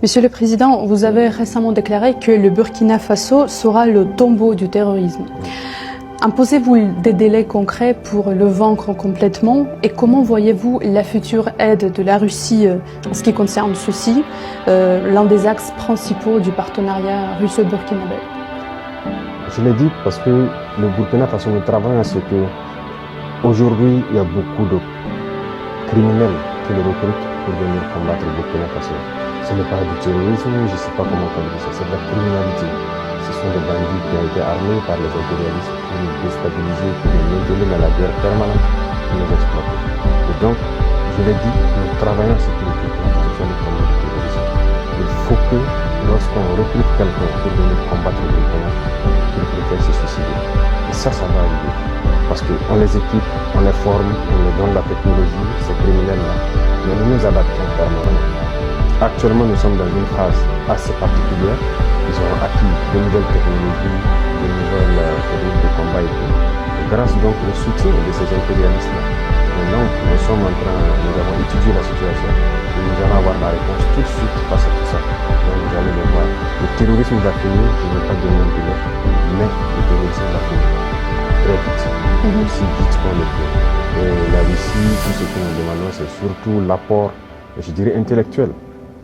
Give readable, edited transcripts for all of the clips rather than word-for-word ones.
Monsieur le Président, vous avez récemment déclaré que le Burkina Faso sera le tombeau du terrorisme. Imposez-vous des délais concrets pour le vaincre complètement et comment voyez-vous la future aide de la Russie en ce qui concerne ceci, l'un des axes principaux du partenariat russo-burkinabé? Je l'ai dit parce que le Burkina Faso, nous travaillons à ce que aujourd'hui il y a beaucoup de criminels qui le recrutent pour venir combattre le Burkina Faso. Ce n'est pas du terrorisme, je ne sais pas comment qualifier ça, c'est de la criminalité. Ce sont des bandits qui ont été armés par les impérialistes pour nous déstabiliser, pour nous maintenir dans la guerre permanente, pour nous exploiter. Et donc, je l'ai dit, nous travaillons sur le Burkina Faso sur le combat du terrorisme. Il faut que lorsqu'on recrute quelqu'un pour venir combattre le Burkina, qu'il préfère se suicider. Et ça va arriver. Parce qu'on les équipe, on les forme, on leur donne la technologie, ces criminels-là, mais nous nous adaptons permanemment. Actuellement, nous sommes dans une phase assez particulière. Ils ont acquis de nouvelles technologies, de nouvelles techniques de combat et tout. Et grâce donc au soutien de ces impérialistes-là, maintenant, nous avons étudié la situation et nous allons avoir la réponse tout de suite face à tout ça. Donc vous allez le voir. Le terrorisme va finir, je ne veux pas donner un délai, mais le terrorisme va finir très vite, aussi vite qu'on le peut. Et la Russie, tout ce que nous demandons, c'est surtout l'apport, je dirais, intellectuel.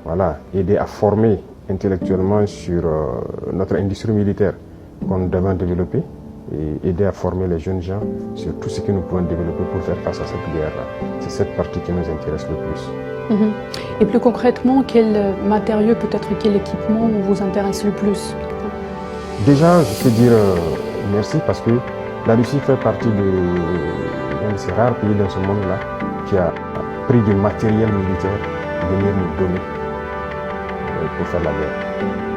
Voilà, aider à former intellectuellement sur notre industrie militaire qu'on devons développer et aider à former les jeunes gens sur tout ce que nous pouvons développer pour faire face à cette guerre-là. C'est cette partie qui nous intéresse le plus. Et plus concrètement, quel matériau, peut-être quel équipement vous intéresse le plus? Déjà, je peux dire merci parce que la Russie fait partie d'un de ces rares pays dans ce monde-là qui a pris du matériel militaire pour venir nous donner pour faire la guerre.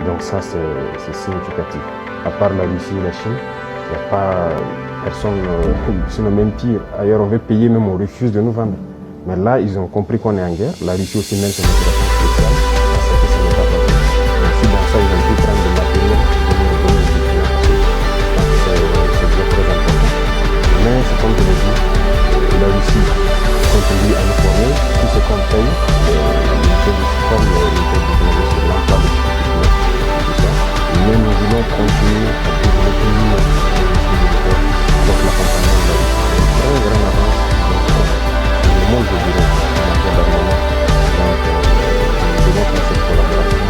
Donc ça, c'est significatif. À part la Russie et la Chine, il n'y a pas personne, sinon même pire. Ailleurs, on veut payer, même on refuse de nous vendre. Mais là, ils ont compris qu'on est en guerre. La Russie aussi mène son opération spéciale. C'est que ce n'est pas possible. Aussi, dans ça, ils ont pu prendre du matériel pour venir donner au Burkina Faso. C'est très important. Mais c'est comme je l'ai dit, la Russie contribue à nous former. Tout ce qu'on paye, comme l'emploi de tout ça. Mais nous voulons continuer à développer donc l'accompagnement de la Russie. C'est une grande avance dans le monde, je dirais, en matière d'armement. Donc, nous devons faire cette collaboration.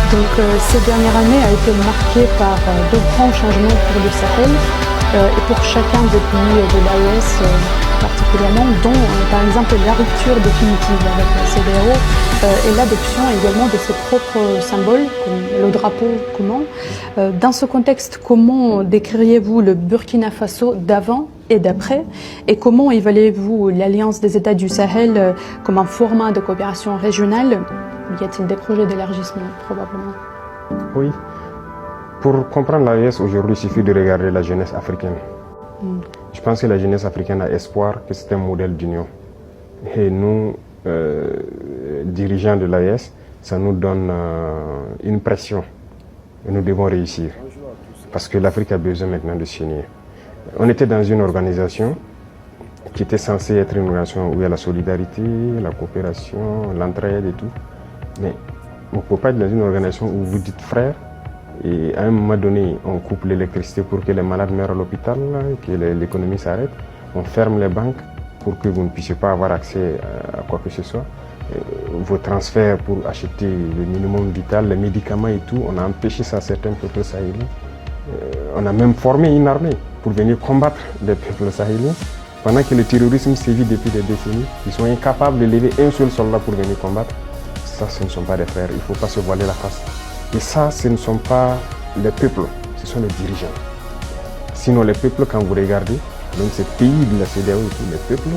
Donc, cette dernière année a été marquée par de grands changements pour le Sahel et pour chacun des pays de l'AES particulièrement, dont par exemple la rupture définitive avec la CEDEAO et l'adoption également de ses propres symboles, comme le drapeau commun. Dans ce contexte, comment décririez-vous le Burkina Faso d'avant et d'après, et comment évaluez-vous l'Alliance des États du Sahel comme un format de coopération régionale? Y a-t-il des projets d'élargissement probablement? Oui. Pour comprendre l'AES aujourd'hui, il suffit de regarder la jeunesse africaine. Je pense que la jeunesse africaine a espoir que c'est un modèle d'union. Et nous, dirigeants de l'AES, ça nous donne une pression. Et nous devons réussir. Parce que l'Afrique a besoin maintenant de s'unir. On était dans une organisation qui était censée être une organisation où il y a la solidarité, la coopération, l'entraide et tout. Mais on ne peut pas être dans une organisation où vous dites frères, et à un moment donné, on coupe l'électricité pour que les malades meurent à l'hôpital, que l'économie s'arrête. On ferme les banques pour que vous ne puissiez pas avoir accès à quoi que ce soit. Vos transferts pour acheter le minimum vital, les médicaments et tout, on a empêché ça à certains peuples sahéliens. On a même formé une armée pour venir combattre les peuples sahéliens. Pendant que le terrorisme sévit depuis des décennies, ils sont incapables de lever un seul soldat pour venir combattre. Ça, ce ne sont pas des frères, il ne faut pas se voiler la face. Et ça, ce ne sont pas les peuples, ce sont les dirigeants. Sinon, les peuples, quand vous regardez, même ces pays de la CEDEAO et tout, les peuples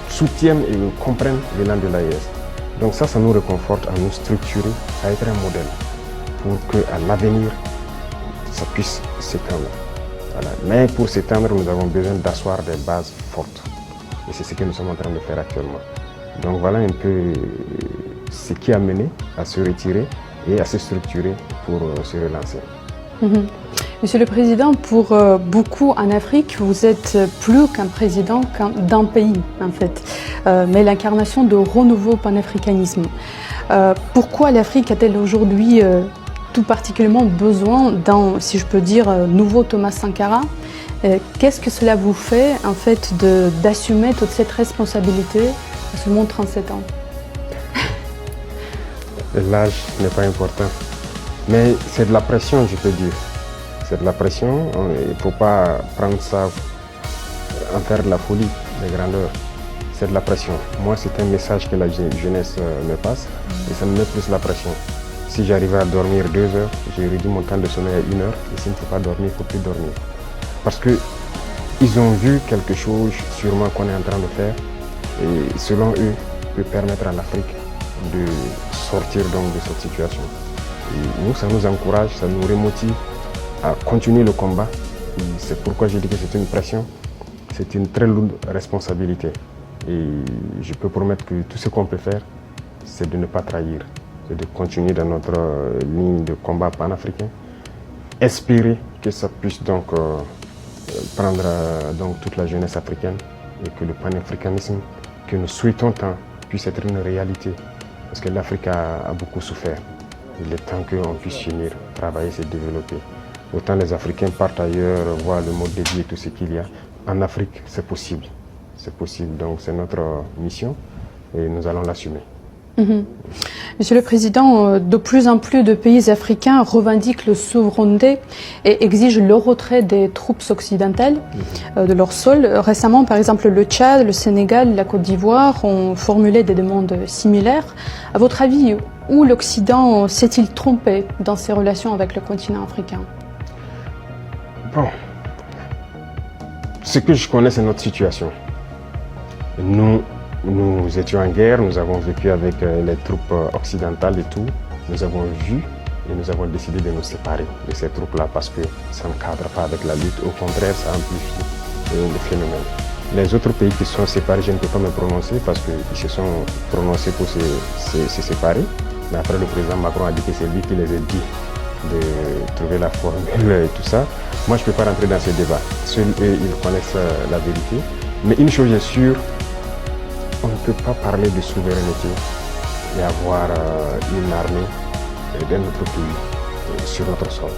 soutiennent et comprennent l'élan de l'AES. Donc ça nous réconforte à nous structurer, à être un modèle pour qu'à l'avenir, ça puisse s'étendre. Voilà. Mais pour s'étendre, nous avons besoin d'asseoir des bases fortes. Et c'est ce que nous sommes en train de faire actuellement. Donc voilà un peu ce qui a mené à se retirer et à se structurer pour se relancer. Monsieur le Président, pour beaucoup en Afrique, vous êtes plus qu'un président d'un pays, en fait. mais l'incarnation de renouveau panafricanisme. Pourquoi l'Afrique a-t-elle aujourd'hui tout particulièrement besoin d'un, si je peux dire, nouveau Thomas Sankara? Qu'est-ce que cela vous fait, en fait, d'assumer toute cette responsabilité à seulement 37 ans? L'âge n'est pas important, mais c'est de la pression, je peux dire. C'est de la pression, il ne faut pas prendre ça, en faire de la folie, de grandeur. C'est de la pression. Moi, c'est un message que la jeunesse me passe et ça me met plus la pression. Si j'arrivais à dormir 2 heures, j'ai réduit mon temps de sommeil à 1 heure, et s'il ne faut pas dormir, il ne faut plus dormir. Parce qu'ils ont vu quelque chose sûrement qu'on est en train de faire et selon eux, peut permettre à l'Afrique de sortir donc de cette situation. Et nous, ça nous encourage, ça nous remotive à continuer le combat. C'est pourquoi je dis que c'est une pression, c'est une très lourde responsabilité. Et je peux promettre que tout ce qu'on peut faire, c'est de ne pas trahir, c'est de continuer dans notre ligne de combat panafricain, espérer que ça puisse donc prendre donc toute la jeunesse africaine et que le panafricanisme que nous souhaitons tant puisse être une réalité. Parce que l'Afrique a beaucoup souffert. Il est temps qu'on puisse finir, travailler, se développer. Autant les Africains partent ailleurs, voient le mode de vie et tout ce qu'il y a. En Afrique, c'est possible. C'est possible. Donc c'est notre mission et nous allons l'assumer. Monsieur le Président, de plus en plus de pays africains revendiquent la souveraineté et exigent le retrait des troupes occidentales de leur sol. Récemment, par exemple, le Tchad, le Sénégal, la Côte d'Ivoire ont formulé des demandes similaires. À votre avis, où l'Occident s'est-il trompé dans ses relations avec le continent africain? Bon, ce que je connais, c'est notre situation. Nous étions en guerre, nous avons vécu avec les troupes occidentales et tout. Nous avons vu et nous avons décidé de nous séparer de ces troupes-là parce que ça ne cadre pas avec la lutte. Au contraire, ça amplifie le phénomène. Les autres pays qui sont séparés, je ne peux pas me prononcer parce qu'ils se sont prononcés pour se séparer. Mais après, le président Macron a dit que c'est lui qui les a dit de trouver la formule et tout ça. Moi, je ne peux pas rentrer dans ces débats. Seuls eux, ils connaissent la vérité. Mais une chose est sûre, on ne peut pas parler de souveraineté et avoir une armée d'un autre pays sur notre sol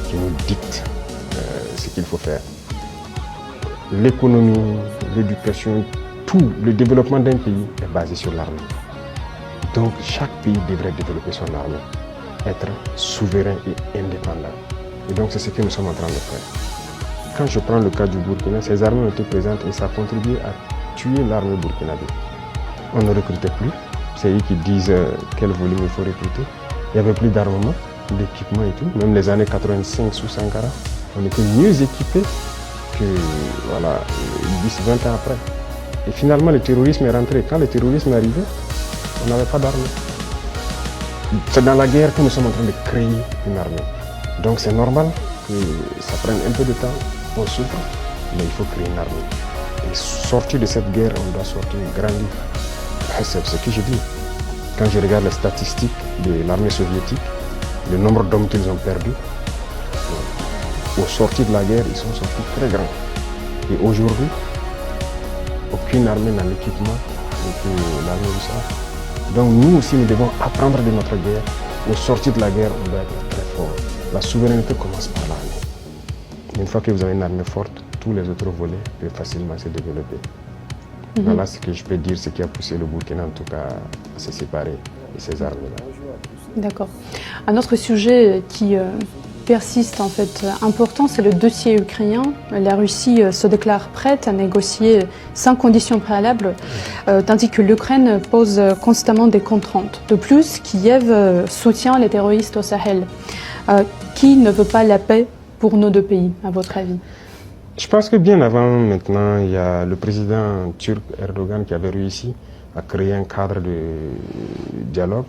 qui nous dicte ce qu'il faut faire. L'économie, l'éducation, tout le développement d'un pays est basé sur l'armée. Donc chaque pays devrait développer son armée, être souverain et indépendant. Et donc c'est ce que nous sommes en train de faire. Quand je prends le cas du Burkina, ces armées ont été présentes et ça a contribué à tuer l'armée burkinabé. On ne recrutait plus, c'est eux qui disent quel volume il faut recruter. Il n'y avait plus d'armement, d'équipement et tout. Même les années 85 sous Sankara, on était mieux équipés que 10-20 ans après. Et finalement le terrorisme est rentré. Quand le terrorisme est arrivé, on n'avait pas d'armée. C'est dans la guerre que nous sommes en train de créer une armée. Donc c'est normal que ça prenne un peu de temps, on souffre, mais il faut créer une armée. Et sortir de cette guerre, on doit sortir grandi. C'est ce que je dis. Quand je regarde les statistiques de l'armée soviétique, le nombre d'hommes qu'ils ont perdus, au sortir de la guerre, ils sont sortis très grands. Et aujourd'hui, aucune armée n'a l'équipement que l'armée russe. Donc nous aussi, nous devons apprendre de notre guerre. Au sortir de la guerre, on doit être très fort. La souveraineté commence par l'armée. Une fois que vous avez une armée forte, tous les autres volets peuvent facilement se développer. Voilà ce que je peux dire, ce qui a poussé le Burkina en tout cas à se séparer de ces armes-là. D'accord. Un autre sujet qui persiste en fait important, c'est le dossier ukrainien. La Russie se déclare prête à négocier sans conditions préalables, tandis que l'Ukraine pose constamment des contraintes. De plus, Kiev soutient les terroristes au Sahel. Qui ne veut pas la paix pour nos deux pays, à votre avis? Je pense que bien avant, maintenant, il y a le président turc Erdogan qui avait réussi à créer un cadre de dialogue.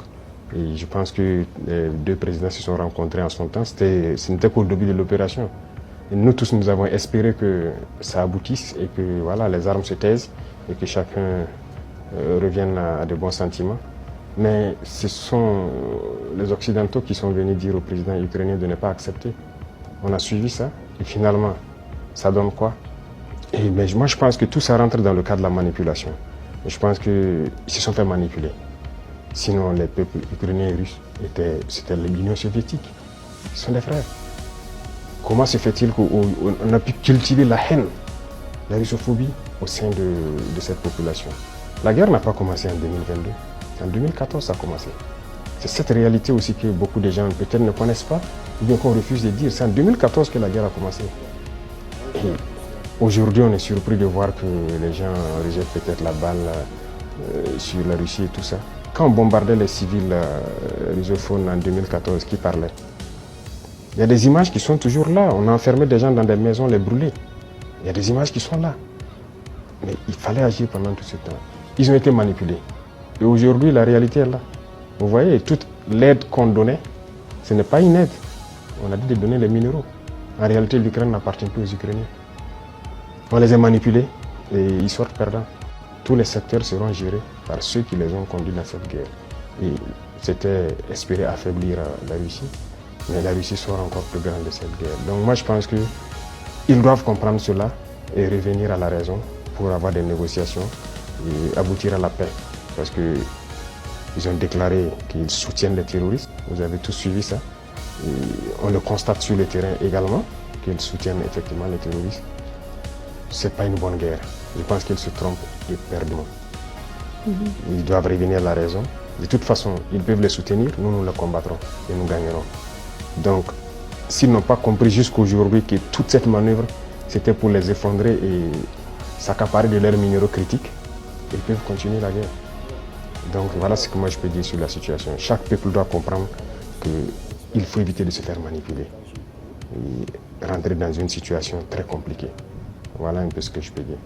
Et je pense que les deux présidents se sont rencontrés en son temps. Ce n'était qu'au début de l'opération. Et nous tous, nous avons espéré que ça aboutisse et que voilà, les armes se taisent et que chacun revienne à de bons sentiments. Mais ce sont les Occidentaux qui sont venus dire au président ukrainien de ne pas accepter. On a suivi ça et finalement, ça donne quoi? Mais moi, je pense que tout ça rentre dans le cadre de la manipulation. Je pense qu'ils se sont fait manipuler. Sinon, les peuples ukrainiens et russes, c'était l'Union soviétique. Ils sont des frères. Comment se fait-il qu'on a pu cultiver la haine, la russophobie au sein de cette population? La guerre n'a pas commencé en 2022. En 2014, ça a commencé. C'est cette réalité aussi que beaucoup de gens peut-être ne connaissent pas, ou bien qu'on refuse de dire. C'est en 2014 que la guerre a commencé. Et aujourd'hui, on est surpris de voir que les gens rejettent peut-être la balle sur la Russie et tout ça. Quand on bombardait les civils russophones en 2014, qui parlaient? Il y a des images qui sont toujours là. On a enfermé des gens dans des maisons, les brûlés. Il y a des images qui sont là. Mais il fallait agir pendant tout ce temps. Ils ont été manipulés. Et aujourd'hui, la réalité est là. Vous voyez, toute l'aide qu'on donnait, ce n'est pas une aide. On a dit de donner les minéraux. En réalité, l'Ukraine n'appartient plus aux Ukrainiens. On les a manipulés et ils sortent perdants. Tous les secteurs seront gérés par ceux qui les ont conduits dans cette guerre. Et c'était espérer affaiblir la Russie, mais la Russie sera encore plus grande de cette guerre. Donc moi je pense qu'ils doivent comprendre cela et revenir à la raison pour avoir des négociations et aboutir à la paix. Parce qu'ils ont déclaré qu'ils soutiennent les terroristes. Vous avez tous suivi ça. Et on le constate sur le terrain également, qu'ils soutiennent effectivement les terroristes. Ce n'est pas une bonne guerre. Je pense qu'ils se trompent éperdument. Ils doivent revenir à la raison. De toute façon, ils peuvent les soutenir, nous les combattrons et nous gagnerons. Donc, s'ils n'ont pas compris jusqu'aujourd'hui que toute cette manœuvre, c'était pour les effondrer et s'accaparer de leurs minéraux critiques, ils peuvent continuer la guerre. Donc voilà ce que moi je peux dire sur la situation. Chaque peuple doit comprendre qu'il faut éviter de se faire manipuler et rentrer dans une situation très compliquée. Voilà un peu ce que je peux dire.